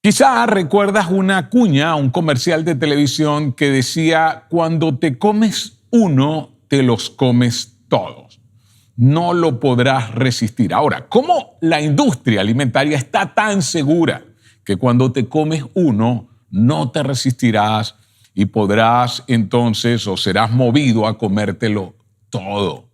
Quizá recuerdas una cuña, un comercial de televisión que decía: cuando te comes uno, te los comes todos. No lo podrás resistir. Ahora, ¿cómo la industria alimentaria está tan segura que cuando te comes uno, no te resistirás y podrás entonces o serás movido a comértelo todo?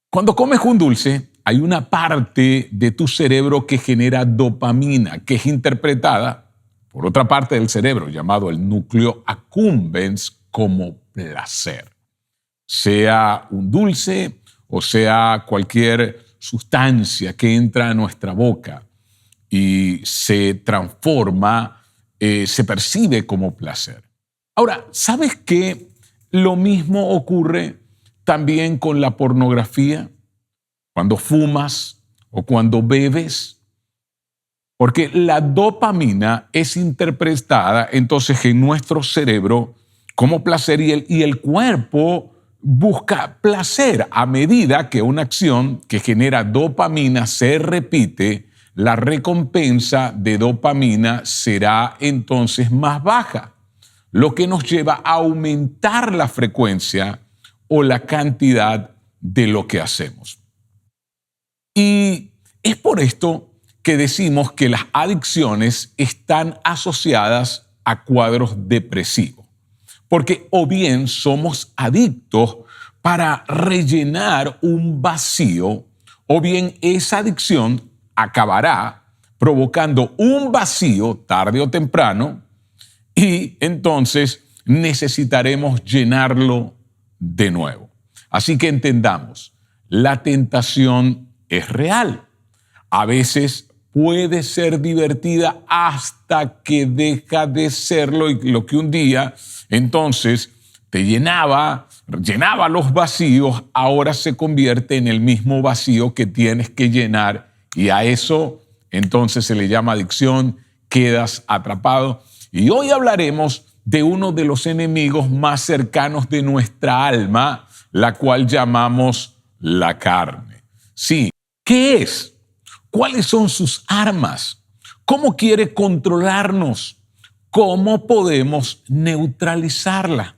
Cuando comes un dulce, hay una parte de tu cerebro que genera dopamina, que es interpretada por otra parte del cerebro, llamado el núcleo accumbens, como placer. Sea un dulce o sea cualquier sustancia que entra a nuestra boca y se transforma, se percibe como placer. Ahora, ¿sabes que lo mismo ocurre también con la pornografía? Cuando fumas o cuando bebes, porque la dopamina es interpretada entonces en nuestro cerebro como placer y el cuerpo busca placer. A medida que una acción que genera dopamina se repite, la recompensa de dopamina será entonces más baja, lo que nos lleva a aumentar la frecuencia o la cantidad de lo que hacemos. Y es por esto que decimos que las adicciones están asociadas a cuadros depresivos, porque o bien somos adictos para rellenar un vacío, o bien esa adicción acabará provocando un vacío tarde o temprano y entonces necesitaremos llenarlo de nuevo. Así que entendamos, la tentación es real. A veces puede ser divertida hasta que deja de serlo, y lo que un día entonces te llenaba los vacíos, ahora se convierte en el mismo vacío que tienes que llenar, y a eso entonces se le llama adicción, quedas atrapado. Y hoy hablaremos de uno de los enemigos más cercanos de nuestra alma, la cual llamamos la carne. Sí, ¿qué es? ¿Cuáles son sus armas? ¿Cómo quiere controlarnos? ¿Cómo podemos neutralizarla?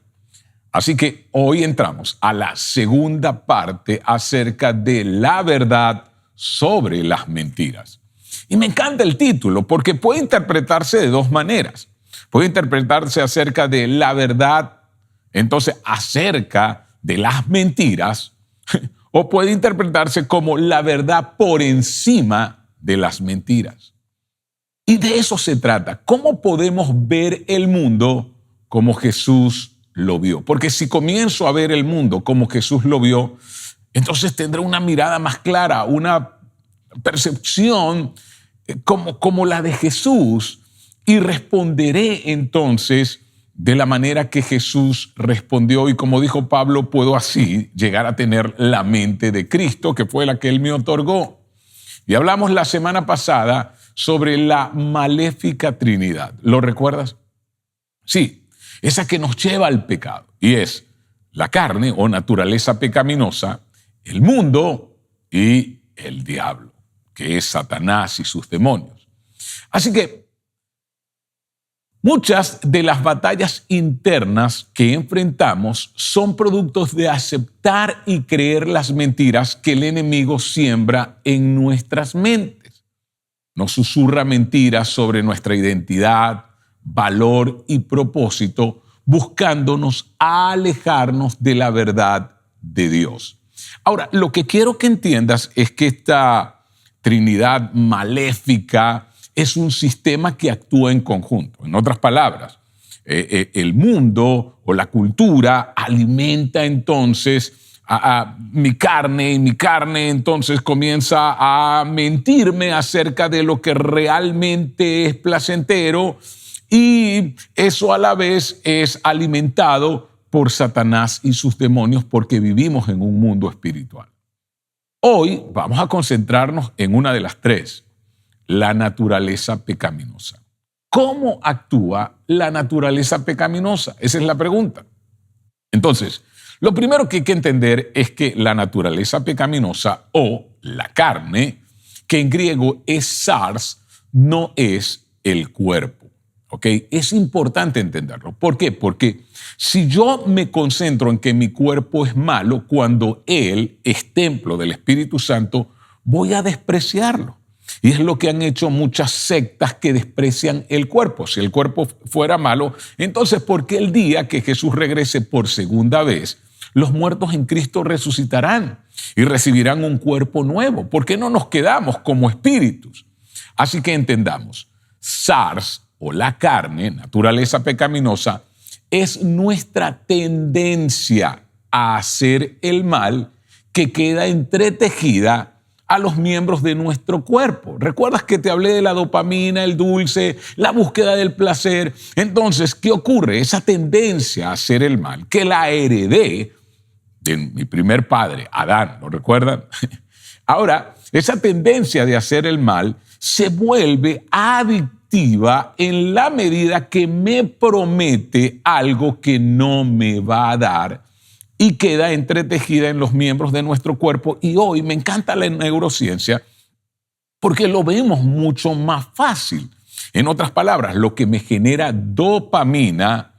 Así que hoy entramos a la segunda parte acerca de la verdad sobre las mentiras. Y me encanta el título porque puede interpretarse de dos maneras. Puede interpretarse acerca de la verdad, entonces acerca de las mentiras, o puede interpretarse como la verdad por encima de las mentiras. Y de eso se trata. ¿Cómo podemos ver el mundo como Jesús lo vio? Porque si comienzo a ver el mundo como Jesús lo vio, entonces tendré una mirada más clara, una percepción como la de Jesús, y responderé entonces de la manera que Jesús respondió. Y como dijo Pablo, puedo así llegar a tener la mente de Cristo, que fue la que Él me otorgó. Y hablamos la semana pasada sobre la maléfica Trinidad. ¿Lo recuerdas? Sí, esa que nos lleva al pecado. Y es la carne o naturaleza pecaminosa, el mundo y el diablo, que es Satanás y sus demonios. Así que muchas de las batallas internas que enfrentamos son productos de aceptar y creer las mentiras que el enemigo siembra en nuestras mentes. Nos susurra mentiras sobre nuestra identidad, valor y propósito, buscándonos alejarnos de la verdad de Dios. Ahora, lo que quiero que entiendas es que esta Trinidad maléfica es un sistema que actúa en conjunto. En otras palabras, el mundo o la cultura alimenta entonces a mi carne, y mi carne entonces comienza a mentirme acerca de lo que realmente es placentero, y eso a la vez es alimentado por Satanás y sus demonios, porque vivimos en un mundo espiritual. Hoy vamos a concentrarnos en una de las tres: la naturaleza pecaminosa. ¿Cómo actúa la naturaleza pecaminosa? Esa es la pregunta. Entonces, lo primero que hay que entender es que la naturaleza pecaminosa o la carne, que en griego es SARS, no es el cuerpo. ¿Ok? Es importante entenderlo. ¿Por qué? Porque si yo me concentro en que mi cuerpo es malo, cuando Él es templo del Espíritu Santo, voy a despreciarlo. Y es lo que han hecho muchas sectas que desprecian el cuerpo. Si el cuerpo fuera malo, entonces ¿por qué el día que Jesús regrese por segunda vez, los muertos en Cristo resucitarán y recibirán un cuerpo nuevo? ¿Por qué no nos quedamos como espíritus? Así que entendamos, SARS o la carne, naturaleza pecaminosa, es nuestra tendencia a hacer el mal que queda entretejida a los miembros de nuestro cuerpo. ¿Recuerdas que te hablé de la dopamina, el dulce, la búsqueda del placer? Entonces, ¿qué ocurre? Esa tendencia a hacer el mal, que la heredé de mi primer padre, Adán, ¿lo recuerdan? Ahora, esa tendencia de hacer el mal se vuelve adictiva en la medida que me promete algo que no me va a dar y queda entretejida en los miembros de nuestro cuerpo. Y hoy me encanta la neurociencia porque lo vemos mucho más fácil. En otras palabras, lo que me genera dopamina,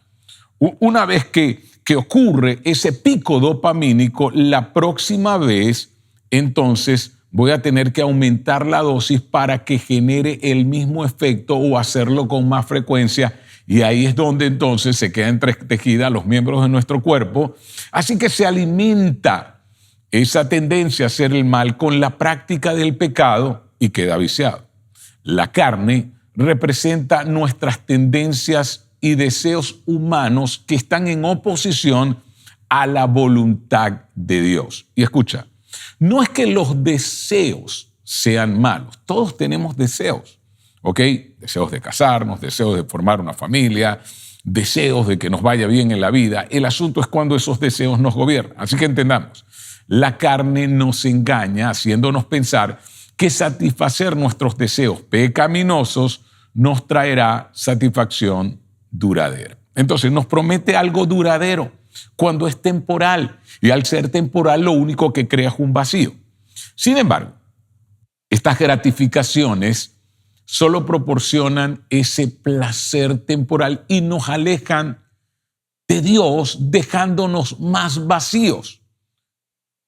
una vez que ocurre ese pico dopamínico, la próxima vez, entonces voy a tener que aumentar la dosis para que genere el mismo efecto o hacerlo con más frecuencia. Y ahí es donde entonces se quedan entretejidas los miembros de nuestro cuerpo. Así que se alimenta esa tendencia a hacer el mal con la práctica del pecado y queda viciado. La carne representa nuestras tendencias y deseos humanos que están en oposición a la voluntad de Dios. Y escucha, no es que los deseos sean malos, todos tenemos deseos. ¿Ok? Deseos de casarnos, deseos de formar una familia, deseos de que nos vaya bien en la vida. El asunto es cuando esos deseos nos gobiernan. Así que entendamos, la carne nos engaña haciéndonos pensar que satisfacer nuestros deseos pecaminosos nos traerá satisfacción duradera. Entonces nos promete algo duradero cuando es temporal, y al ser temporal lo único que crea es un vacío. Sin embargo, estas gratificaciones solo proporcionan ese placer temporal y nos alejan de Dios, dejándonos más vacíos.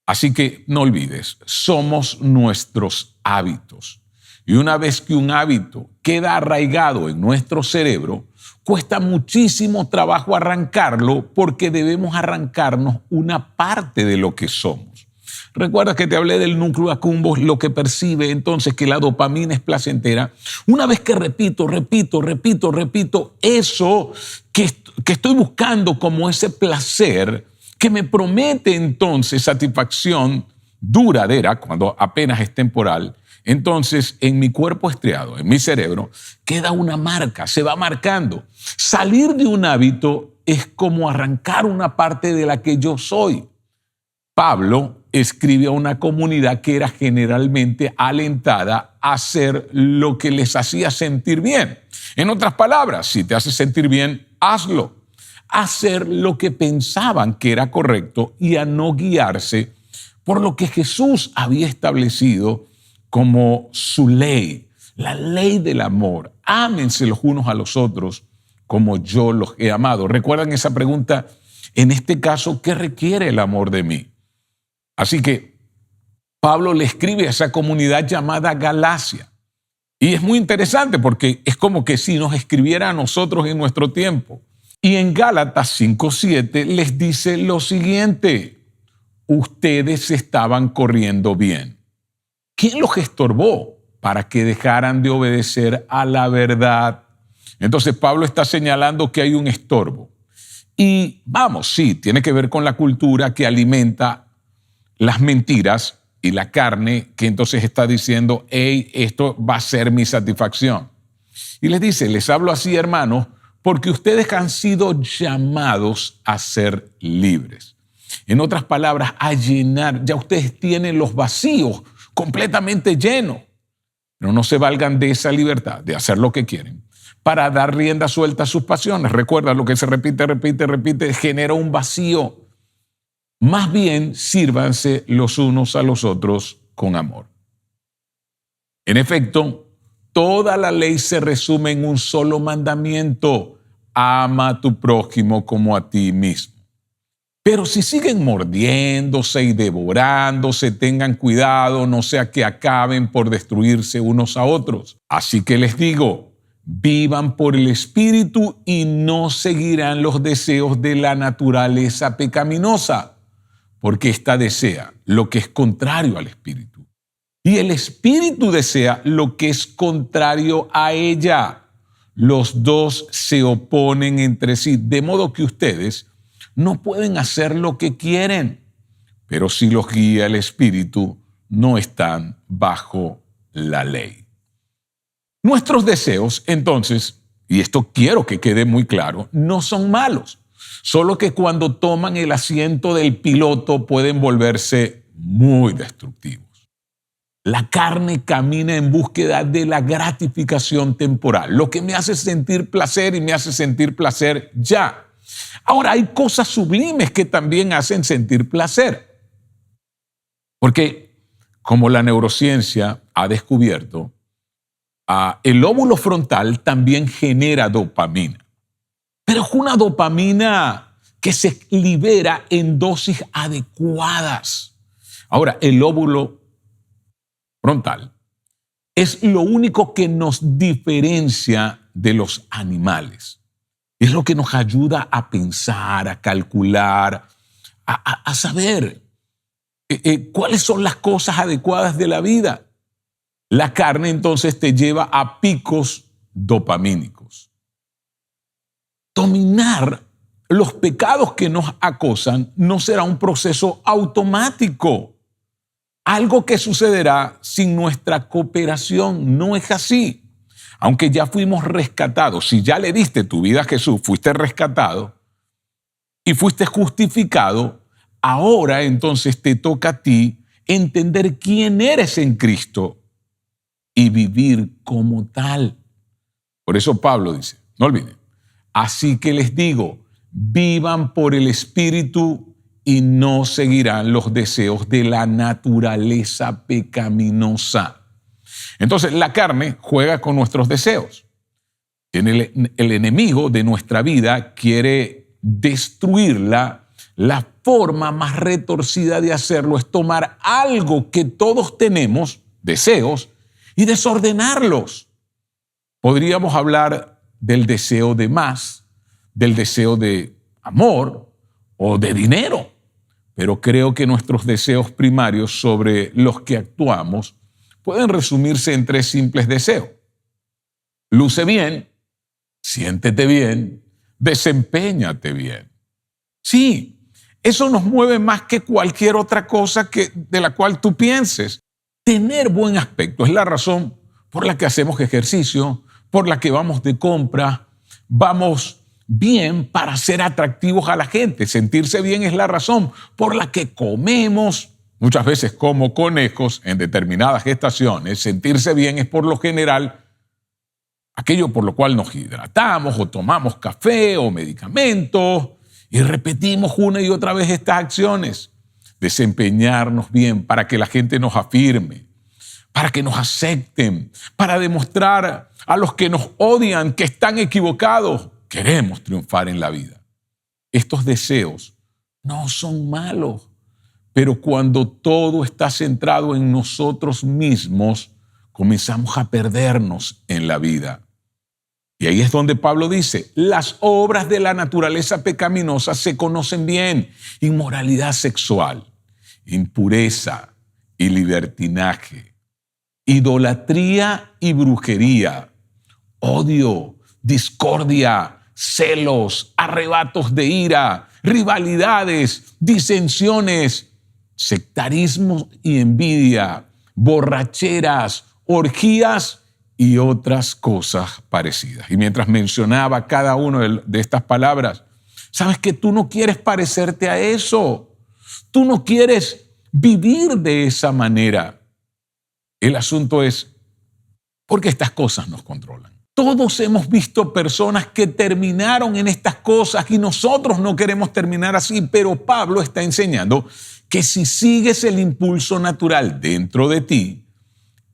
Así que no olvides, somos nuestros hábitos. Y una vez que un hábito queda arraigado en nuestro cerebro, cuesta muchísimo trabajo arrancarlo porque debemos arrancarnos una parte de lo que somos. Recuerda que te hablé del núcleo accumbens, lo que percibe entonces que la dopamina es placentera. Una vez que repito eso que estoy buscando como ese placer que me promete entonces satisfacción duradera cuando apenas es temporal, entonces en mi cuerpo estriado, en mi cerebro, queda una marca, se va marcando. Salir de un hábito es como arrancar una parte de la que yo soy. Pablo escribe a una comunidad que era generalmente alentada a hacer lo que les hacía sentir bien. En otras palabras, si te hace sentir bien, hazlo. Hacer lo que pensaban que era correcto y a no guiarse por lo que Jesús había establecido como su ley, la ley del amor. Ámense los unos a los otros como yo los he amado. ¿Recuerdan esa pregunta? En este caso, ¿qué requiere el amor de mí? Así que Pablo le escribe a esa comunidad llamada Galacia. Y es muy interesante porque es como que si nos escribiera a nosotros en nuestro tiempo. Y en Gálatas 5:7 les dice lo siguiente: ustedes estaban corriendo bien. ¿Quién los estorbó para que dejaran de obedecer a la verdad? Entonces Pablo está señalando que hay un estorbo. Y vamos, sí, tiene que ver con la cultura que alimenta las mentiras y la carne que entonces está diciendo, hey, esto va a ser mi satisfacción. Y les dice, les hablo así, hermanos, porque ustedes han sido llamados a ser libres. En otras palabras, a llenar. Ya ustedes tienen los vacíos completamente llenos. Pero no se valgan de esa libertad de hacer lo que quieren para dar rienda suelta a sus pasiones. Recuerda, lo que se repite, genera un vacío. Más bien, sírvanse los unos a los otros con amor. En efecto, Toda la ley se resume en un solo mandamiento: ama a tu prójimo como a ti mismo. Pero si siguen mordiéndose y devorándose, tengan cuidado, no sea que acaben por destruirse unos a otros. Así que les digo, vivan por el Espíritu y no seguirán los deseos de la naturaleza pecaminosa, porque ésta desea lo que es contrario al Espíritu. Y el Espíritu desea lo que es contrario a ella. Los dos se oponen entre sí, de modo que ustedes no pueden hacer lo que quieren, pero si los guía el Espíritu, no están bajo la ley. Nuestros deseos, entonces, y esto quiero que quede muy claro, no son malos, solo que cuando toman el asiento del piloto pueden volverse muy destructivos. La carne camina en búsqueda de la gratificación temporal, lo que me hace sentir placer y me hace sentir placer ya. Ahora, hay cosas sublimes que también hacen sentir placer. Porque, como la neurociencia ha descubierto, el lóbulo frontal también genera dopamina. Pero es una dopamina que se libera en dosis adecuadas. Ahora, el lóbulo frontal es lo único que nos diferencia de los animales. Es lo que nos ayuda a pensar, a calcular, a saber cuáles son las cosas adecuadas de la vida. La carne entonces te lleva a picos dopamínicos. Dominar los pecados que nos acosan no será un proceso automático. Algo que sucederá sin nuestra cooperación. No es así. Aunque ya fuimos rescatados, si ya le diste tu vida a Jesús, fuiste rescatado y fuiste justificado, ahora entonces te toca a ti entender quién eres en Cristo y vivir como tal. Por eso Pablo dice, no olviden, así que les digo, vivan por el Espíritu y no seguirán los deseos de la naturaleza pecaminosa. Entonces, la carne juega con nuestros deseos. El enemigo de nuestra vida quiere destruirla. La forma más retorcida de hacerlo es tomar algo que todos tenemos, deseos, y desordenarlos. Podríamos hablar del deseo de más, del deseo de amor o de dinero, pero creo que nuestros deseos primarios sobre los que actuamos pueden resumirse en 3 simples deseos. Luce bien, siéntete bien, desempéñate bien. Sí, eso nos mueve más que cualquier otra cosa de la cual tú pienses. Tener buen aspecto es la razón por la que hacemos ejercicio, por la que vamos de compra, vamos bien para ser atractivos a la gente. Sentirse bien es la razón por la que comemos, muchas veces como conejos en determinadas estaciones. Sentirse bien es por lo general aquello por lo cual nos hidratamos o tomamos café o medicamentos y repetimos una y otra vez estas acciones. Desempeñarnos bien para que la gente nos afirme, para que nos acepten, para demostrar a los que nos odian que están equivocados. Queremos triunfar en la vida. Estos deseos no son malos, pero cuando todo está centrado en nosotros mismos, comenzamos a perdernos en la vida. Y ahí es donde Pablo dice, las obras de la naturaleza pecaminosa se conocen bien: inmoralidad sexual, impureza y libertinaje, idolatría y brujería, odio, discordia, celos, arrebatos de ira, rivalidades, disensiones, sectarismo y envidia, borracheras, orgías y otras cosas parecidas. Y mientras mencionaba cada una de estas palabras, sabes que tú no quieres parecerte a eso. Tú no quieres vivir de esa manera. El asunto es, ¿por qué estas cosas nos controlan? Todos hemos visto personas que terminaron en estas cosas y nosotros no queremos terminar así, pero Pablo está enseñando que si sigues el impulso natural dentro de ti,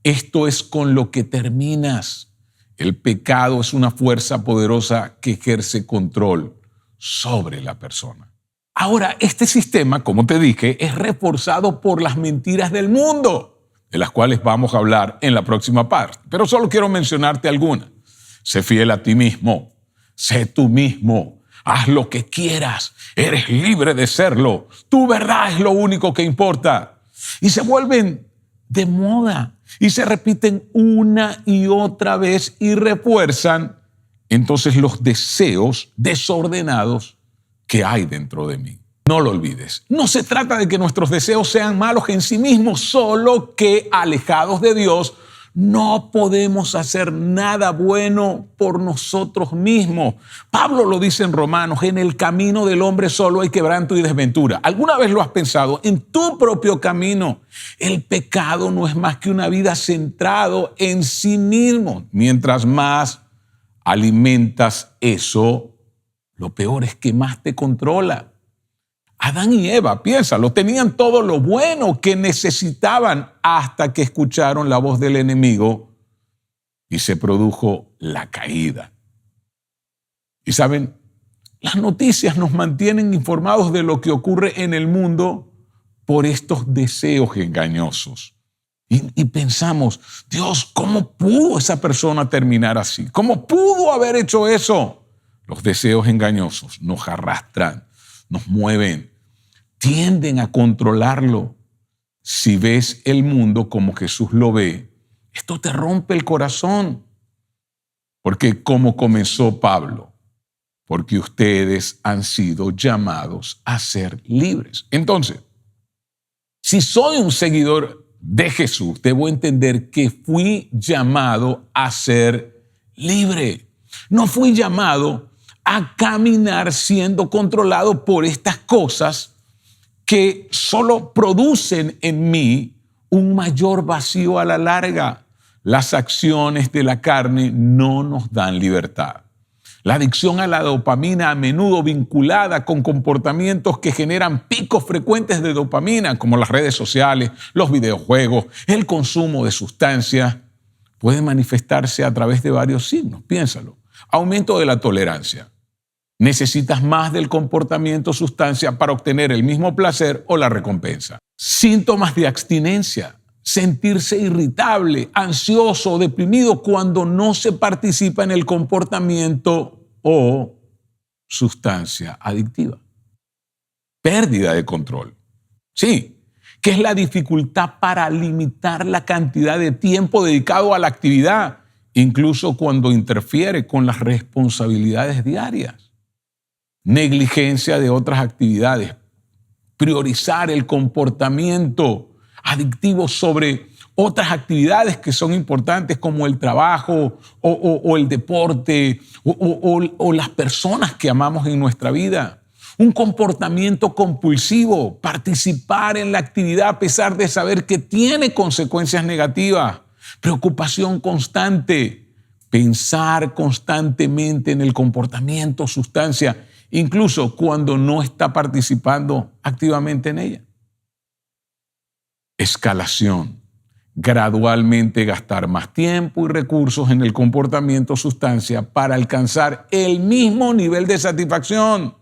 Esto es con lo que terminas. El pecado es una fuerza poderosa que ejerce control sobre la persona. Ahora, este sistema, como te dije, es reforzado por las mentiras del mundo, de las cuales vamos a hablar en la próxima parte. Pero solo quiero mencionarte algunas. Sé fiel a ti mismo. Sé tú mismo. Haz lo que quieras. Eres libre de serlo. Tu verdad es lo único que importa. Y se vuelven de moda y se repiten una y otra vez y refuerzan entonces los deseos desordenados que hay dentro de mí. No lo olvides. No se trata de que nuestros deseos sean malos en sí mismos, solo que alejados de Dios no podemos hacer nada bueno por nosotros mismos. Pablo lo dice en Romanos, en el camino del hombre solo hay quebranto y desventura. ¿Alguna vez lo has pensado? En tu propio camino. El pecado no es más que una vida centrado en sí mismo. Mientras más alimentas eso, lo peor es que más te controla. Adán y Eva, piénsalo, tenían todo lo bueno que necesitaban hasta que escucharon la voz del enemigo y se produjo la caída. Y saben, las noticias nos mantienen informados de lo que ocurre en el mundo por estos deseos engañosos. Y pensamos, Dios, ¿cómo pudo esa persona terminar así? ¿Cómo pudo haber hecho eso? Los deseos engañosos nos arrastran, nos mueven, tienden a controlarlo. Si ves el mundo como Jesús lo ve, esto te rompe el corazón. Porque como comenzó Pablo, porque ustedes han sido llamados a ser libres. Entonces, si soy un seguidor de Jesús, debo entender que fui llamado a ser libre. No fui llamado a caminar siendo controlado por estas cosas que solo producen en mí un mayor vacío a la larga. Las acciones de la carne no nos dan libertad. La adicción a la dopamina, a menudo vinculada con comportamientos que generan picos frecuentes de dopamina, como las redes sociales, los videojuegos, el consumo de sustancias, puede manifestarse a través de varios signos. Piénsalo. Aumento de la tolerancia. Necesitas más del comportamiento sustancia para obtener el mismo placer o la recompensa. Síntomas de abstinencia. Sentirse irritable, ansioso o deprimido cuando no se participa en el comportamiento o sustancia adictiva. Pérdida de control. Sí, que es la dificultad para limitar la cantidad de tiempo dedicado a la actividad, incluso cuando interfiere con las responsabilidades diarias. Negligencia de otras actividades. Priorizar el comportamiento adictivo sobre otras actividades que son importantes como el trabajo o el deporte o las personas que amamos en nuestra vida. Un comportamiento compulsivo, participar en la actividad a pesar de saber que tiene consecuencias negativas. Preocupación constante, pensar constantemente en el comportamiento, sustancia, incluso cuando no está participando activamente en ella. Escalación. Gradualmente gastar más tiempo y recursos en el comportamiento sustancia para alcanzar el mismo nivel de satisfacción.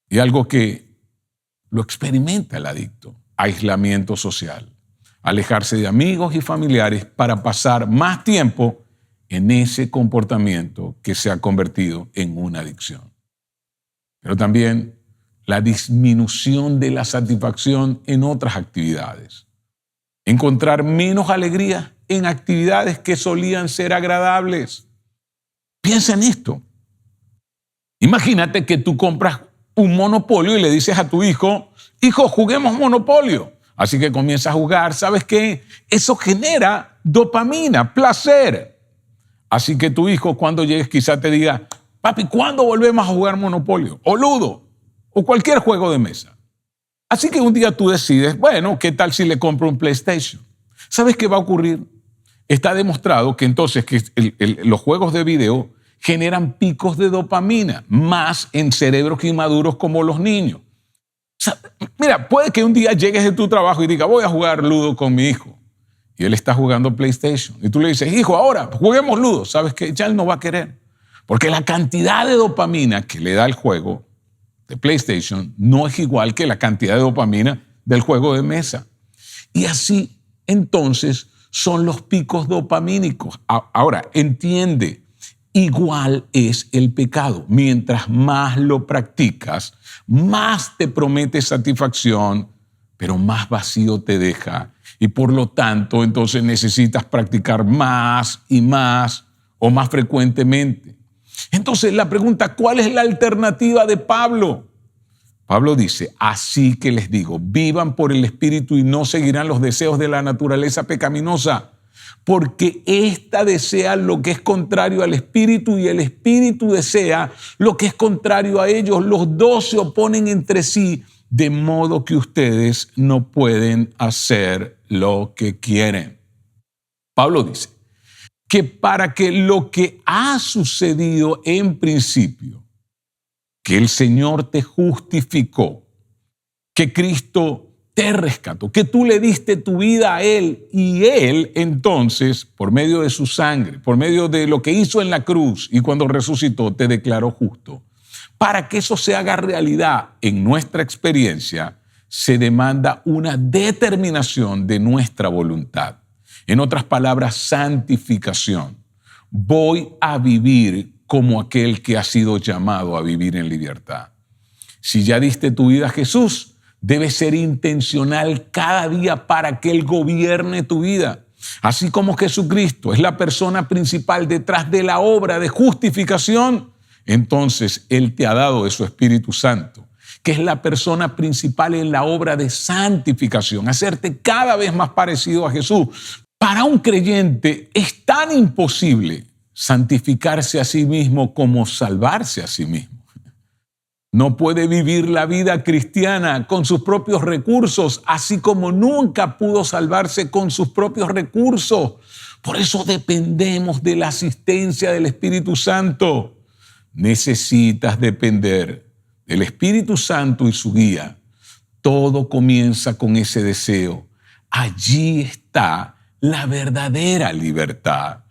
Y algo que lo experimenta el adicto. Aislamiento social. Alejarse de amigos y familiares para pasar más tiempo en ese comportamiento que se ha convertido en una adicción. Pero también la disminución de la satisfacción en otras actividades. Encontrar menos alegría en actividades que solían ser agradables. Piensa en esto. Imagínate que tú compras un Monopolio y le dices a tu hijo, juguemos Monopolio. Así que comienza a jugar. ¿Sabes qué? Eso genera dopamina, placer. Así que tu hijo cuando llegues quizá te diga, papi, ¿cuándo volvemos a jugar Monopolio? O Ludo, o cualquier juego de mesa. Así que un día tú decides, bueno, ¿qué tal si le compro un PlayStation? ¿Sabes qué va a ocurrir? Está demostrado que entonces los juegos de video generan picos de dopamina, más en cerebros inmaduros como los niños. O sea, mira, puede que un día llegues de tu trabajo y digas, voy a jugar Ludo con mi hijo. y él está jugando PlayStation. Y tú le dices, hijo, ahora juguemos Ludo. ¿Sabes qué? Ya él no va a querer. Porque la cantidad de dopamina que le da el juego de PlayStation no es igual que la cantidad de dopamina del juego de mesa. Y así, entonces, son los picos dopamínicos. Ahora, entiende, igual es el pecado. Mientras más lo practicas, más te promete satisfacción, pero más vacío te deja. Y por lo tanto, entonces necesitas practicar más y más o más frecuentemente. Entonces, la pregunta, ¿cuál es la alternativa de Pablo? Pablo dice, así que les digo, vivan por el Espíritu y no seguirán los deseos de la naturaleza pecaminosa, porque ésta desea lo que es contrario al Espíritu y el Espíritu desea lo que es contrario a ellos. Los dos se oponen entre sí, de modo que ustedes no pueden hacer lo que quieren. Pablo dice que para que lo que ha sucedido en principio, que el Señor te justificó, que Cristo te rescató, que tú le diste tu vida a Él y Él entonces, por medio de su sangre, por medio de lo que hizo en la cruz y cuando resucitó, te declaró justo. Para que eso se haga realidad en nuestra experiencia, se demanda una determinación de nuestra voluntad. En otras palabras, santificación. Voy a vivir como aquel que ha sido llamado a vivir en libertad. Si ya diste tu vida a Jesús, debes ser intencional cada día para que Él gobierne tu vida. Así como Jesucristo es la persona principal detrás de la obra de justificación, entonces Él te ha dado de su Espíritu Santo, que es la persona principal en la obra de santificación, hacerte cada vez más parecido a Jesús. Para un creyente es tan imposible santificarse a sí mismo como salvarse a sí mismo. No puede vivir la vida cristiana con sus propios recursos, así como nunca pudo salvarse con sus propios recursos. Por eso dependemos de la asistencia del Espíritu Santo. Necesitas depender del Espíritu Santo y su guía. Todo comienza con ese deseo. Allí está la verdadera libertad.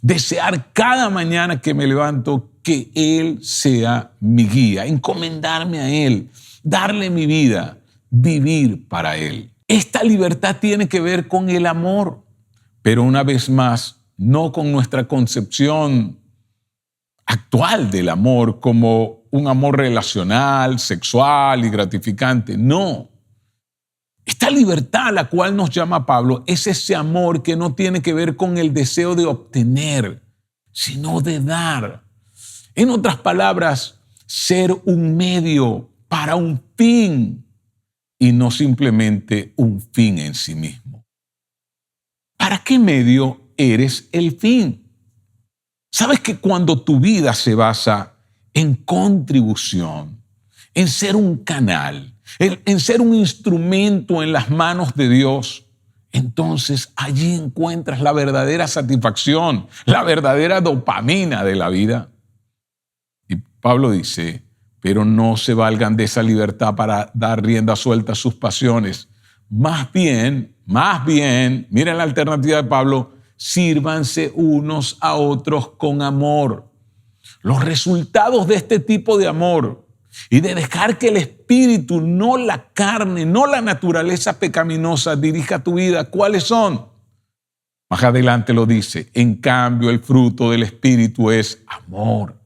Desear cada mañana que me levanto que Él sea mi guía, encomendarme a Él, darle mi vida, vivir para Él. Esta libertad tiene que ver con el amor, pero una vez más, no con nuestra concepción actual del amor como un amor relacional, sexual y gratificante. No. Esta libertad a la cual nos llama Pablo es ese amor que no tiene que ver con el deseo de obtener, sino de dar. En otras palabras, ser un medio para un fin y no simplemente un fin en sí mismo. ¿Para qué medio eres el fin? ¿Sabes que cuando tu vida se basa en contribución, en ser un canal, en ser un instrumento en las manos de Dios, entonces allí encuentras la verdadera satisfacción, la verdadera dopamina de la vida? Y Pablo dice, pero no se valgan de esa libertad para dar rienda suelta a sus pasiones. Más bien, miren la alternativa de Pablo, sírvanse unos a otros con amor. Los resultados de este tipo de amor y de dejar que el Espíritu, no la carne, no la naturaleza pecaminosa, dirija tu vida, ¿cuáles son? Más adelante lo dice, en cambio el fruto del Espíritu es amor,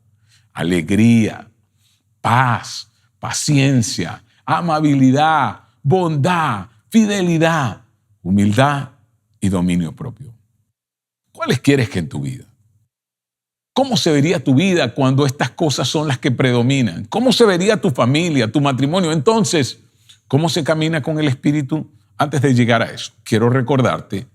alegría, paz, paciencia, amabilidad, bondad, fidelidad, humildad y dominio propio. ¿Cuáles quieres que en tu vida? ¿Cómo se vería tu vida cuando estas cosas son las que predominan? ¿Cómo se vería tu familia, tu matrimonio? Entonces, ¿cómo se camina con el Espíritu? Antes de llegar a eso, quiero recordarte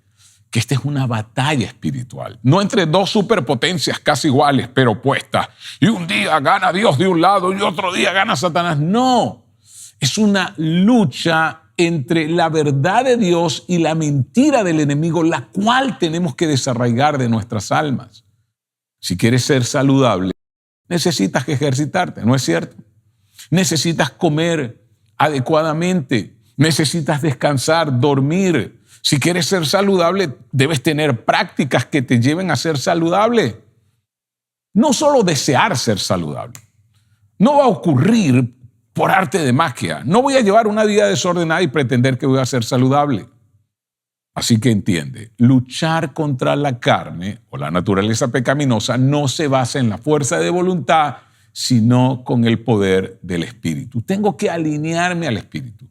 que esta es una batalla espiritual, no entre dos superpotencias casi iguales, pero opuestas. Y un día gana Dios de un lado y otro día gana Satanás. No, es una lucha entre la verdad de Dios y la mentira del enemigo, la cual tenemos que desarraigar de nuestras almas. Si quieres ser saludable, necesitas ejercitarte, ¿no es cierto? Necesitas comer adecuadamente, necesitas descansar, dormir. Si quieres ser saludable, debes tener prácticas que te lleven a ser saludable. No solo desear ser saludable. No va a ocurrir por arte de magia. No voy a llevar una vida desordenada y pretender que voy a ser saludable. Así que entiende, luchar contra la carne o la naturaleza pecaminosa no se basa en la fuerza de voluntad, sino con el poder del Espíritu. Tengo que alinearme al Espíritu.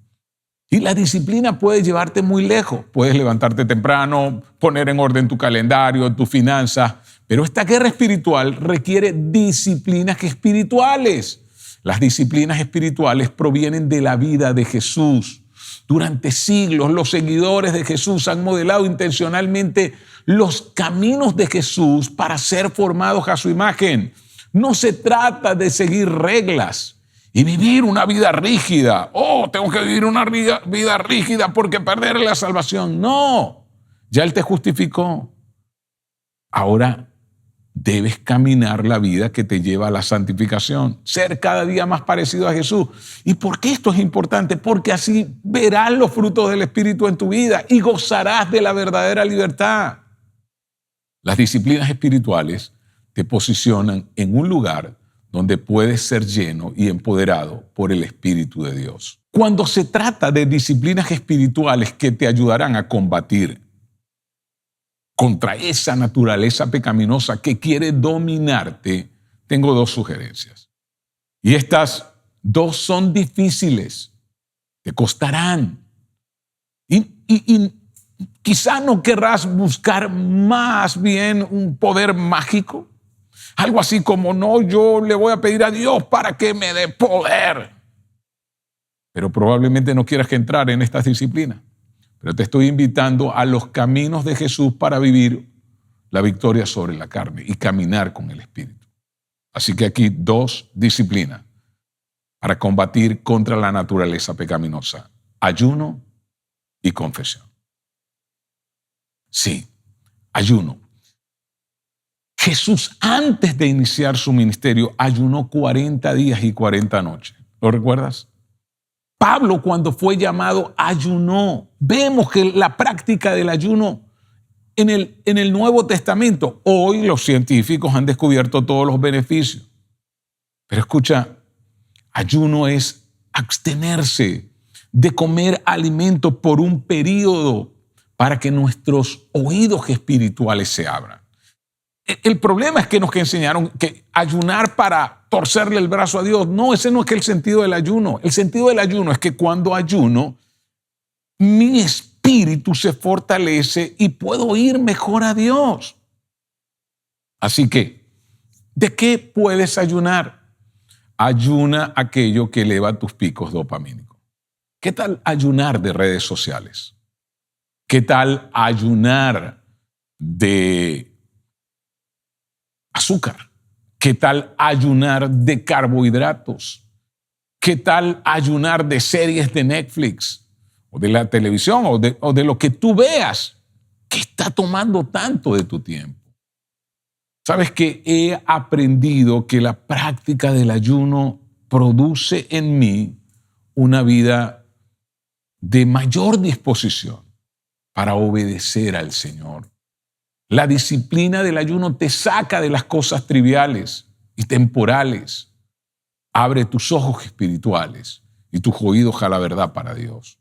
Y la disciplina puede llevarte muy lejos. Puedes levantarte temprano, poner en orden tu calendario, tus finanzas, pero esta guerra espiritual requiere disciplinas espirituales. Las disciplinas espirituales provienen de la vida de Jesús. Durante siglos, los seguidores de Jesús han modelado intencionalmente los caminos de Jesús para ser formados a su imagen. No se trata de seguir reglas y vivir una vida rígida. Oh, tengo que vivir una vida rígida porque perderé la salvación. No, ya Él te justificó. Ahora debes caminar la vida que te lleva a la santificación, ser cada día más parecido a Jesús. ¿Y por qué esto es importante? Porque así verás los frutos del Espíritu en tu vida y gozarás de la verdadera libertad. Las disciplinas espirituales te posicionan en un lugar donde puedes ser lleno y empoderado por el Espíritu de Dios. Cuando se trata de disciplinas espirituales que te ayudarán a combatir contra esa naturaleza pecaminosa que quiere dominarte, tengo dos sugerencias. Y estas dos son difíciles, te costarán. Y quizá no querrás buscar más bien un poder mágico, algo así como, no, yo le voy a pedir a Dios para que me dé poder. Pero probablemente no quieras que entrar en estas disciplinas. Pero te estoy invitando a los caminos de Jesús para vivir la victoria sobre la carne y caminar con el Espíritu. Así que aquí dos disciplinas para combatir contra la naturaleza pecaminosa: ayuno y confesión. Sí, ayuno. Jesús, antes de iniciar su ministerio, ayunó 40 días y 40 noches. ¿Lo recuerdas? Pablo, cuando fue llamado, ayunó. Vemos que la práctica del ayuno en el Nuevo Testamento, hoy los científicos han descubierto todos los beneficios. Pero escucha, ayuno es abstenerse de comer alimento por un periodo para que nuestros oídos espirituales se abran. El problema es que nos enseñaron que ayunar para torcerle el brazo a Dios. No, ese no es el sentido del ayuno. El sentido del ayuno es que cuando ayuno, mi espíritu se fortalece y puedo oír mejor a Dios. Así que, ¿de qué puedes ayunar? Ayuna aquello que eleva tus picos dopamínicos. ¿Qué tal ayunar de redes sociales? ¿Qué tal ayunar de azúcar? ¿Qué tal ayunar de carbohidratos? ¿Qué tal ayunar de series de Netflix o de la televisión o de lo que tú veas que está tomando tanto de tu tiempo? Sabes que he aprendido que la práctica del ayuno produce en mí una vida de mayor disposición para obedecer al Señor. La disciplina del ayuno te saca de las cosas triviales y temporales. Abre tus ojos espirituales y tus oídos a la verdad para Dios.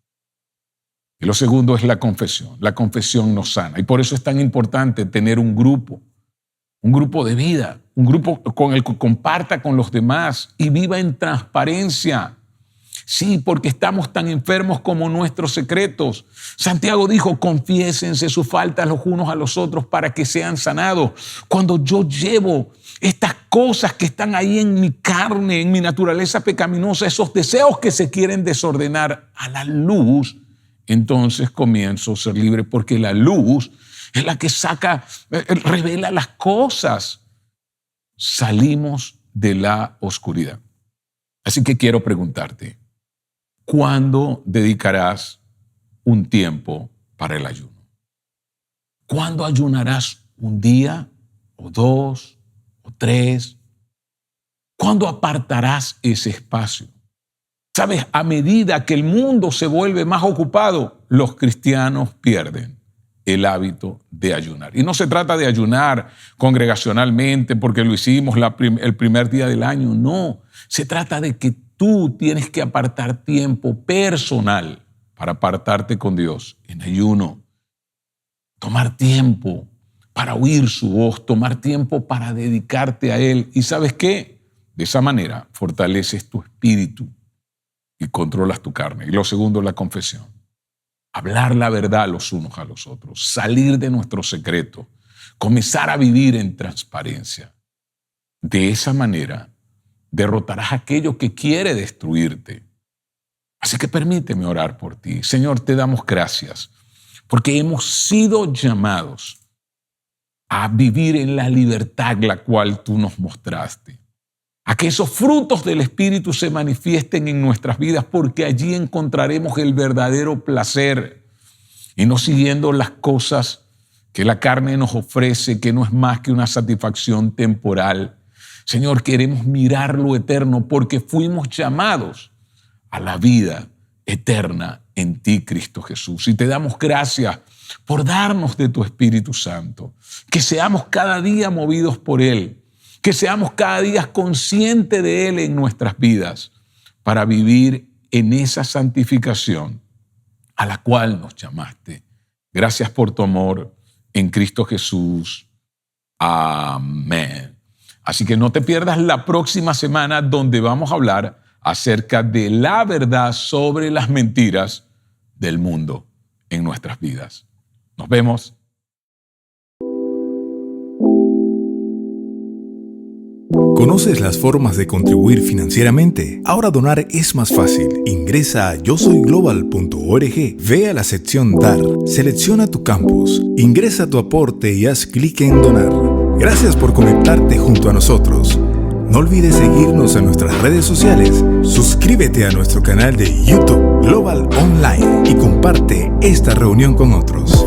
Y lo segundo es la confesión. La confesión nos sana. Y por eso es tan importante tener un grupo de vida, un grupo con el que comparta con los demás y viva en transparencia. Sí, porque estamos tan enfermos como nuestros secretos. Santiago dijo, confiésense sus faltas los unos a los otros para que sean sanados. Cuando yo llevo estas cosas que están ahí en mi carne, en mi naturaleza pecaminosa, esos deseos que se quieren desordenar a la luz, entonces comienzo a ser libre, porque la luz es la que revela las cosas. Salimos de la oscuridad. Así que quiero preguntarte, ¿cuándo dedicarás un tiempo para el ayuno? ¿Cuándo ayunarás? ¿Un día o dos o tres? ¿Cuándo apartarás ese espacio? Sabes, a medida que el mundo se vuelve más ocupado, los cristianos pierden el hábito de ayunar. Y no se trata de ayunar congregacionalmente porque lo hicimos el primer día del año, no. Se trata de que tú tienes que apartar tiempo personal para apartarte con Dios en ayuno. Tomar tiempo para oír su voz, tomar tiempo para dedicarte a Él. ¿Y sabes qué? De esa manera fortaleces tu espíritu y controlas tu carne. Y lo segundo, la confesión. Hablar la verdad los unos a los otros, salir de nuestro secreto, comenzar a vivir en transparencia. De esa manera derrotarás a aquello que quiere destruirte. Así que permíteme orar por ti. Señor, te damos gracias porque hemos sido llamados a vivir en la libertad la cual tú nos mostraste. A que esos frutos del Espíritu se manifiesten en nuestras vidas, porque allí encontraremos el verdadero placer y no siguiendo las cosas que la carne nos ofrece, que no es más que una satisfacción temporal. Señor, queremos mirar lo eterno porque fuimos llamados a la vida eterna en ti, Cristo Jesús. Y te damos gracias por darnos de tu Espíritu Santo, que seamos cada día movidos por Él, que seamos cada día conscientes de Él en nuestras vidas para vivir en esa santificación a la cual nos llamaste. Gracias por tu amor en Cristo Jesús. Amén. Así que no te pierdas la próxima semana donde vamos a hablar acerca de la verdad sobre las mentiras del mundo en nuestras vidas. Nos vemos. ¿Conoces las formas de contribuir financieramente? Ahora donar es más fácil. Ingresa a yosoyglobal.org, ve a la sección Dar, selecciona tu campus, ingresa tu aporte y haz clic en Donar. Gracias por conectarte junto a nosotros. No olvides seguirnos en nuestras redes sociales, suscríbete a nuestro canal de YouTube Global Online y comparte esta reunión con otros.